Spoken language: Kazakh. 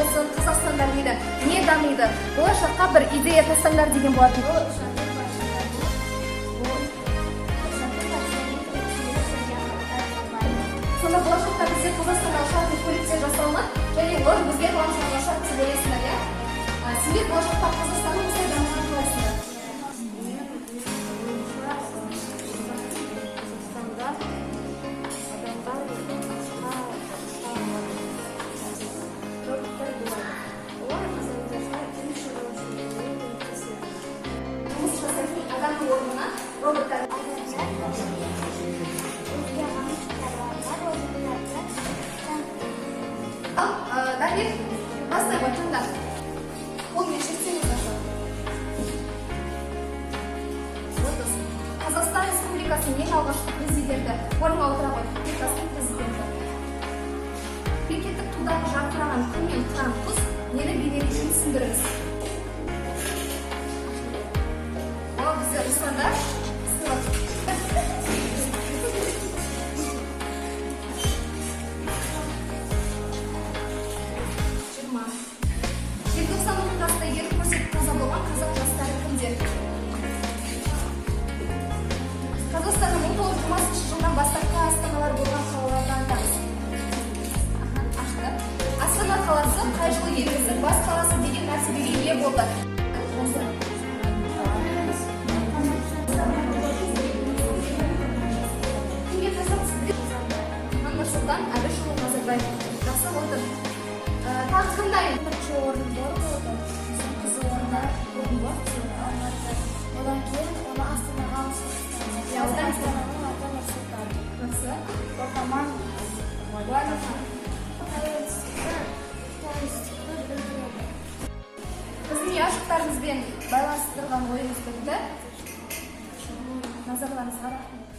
болсын, Қазақстанда не дамиды, болашаққа бір идея тастаңдар деген болатын. Сонда болашақта бізде Қазақстанда ұшатын көліктер жасалынады, және олар бізге болашақта ұшады деп ойлайсыңдар, иә? Сендер болашақта Қазақстанның осылай дамығанын қалайсыңдар? Жұмыс жасайтын адамның орнына роботтар. Дамир, бастай ғой, тыңда. Қолмен шектеңіз жасау. Қазақстан Республикасының ең алғашқы президенті орынға отыра ғой. Қазақстан президенті. Мемлекеттік тудағы жарқыраған күн мен тұрған құс нені бейнелейтінін түсіндіріңіз. Ол бізде ұстанда желтоқсан оқиғасында ерлік көрсетіп қаза болған қазақ жастары кімдер? Қазақстанның 1920 жылдан бастапқы астаналары болған қалаларды айтамыз. Астана қаласы қай жылы еліміздің бас қаласы деген мәртебеге ие болды? Нұрсұлтан Әбішұлы Назарбаев. Жақсы отыр. Тағы кімдай? Бірінші орын болды. Қызы орында орын болды. Одан кейін оны Астанаға ауыстырды. Астананың аты Нұрсұлтан. Жақсы. Ортаман Уәлихан. Біздің яшықтарымызбен байланыстырған ойыңыз білді. Назарларыңызға рахмет.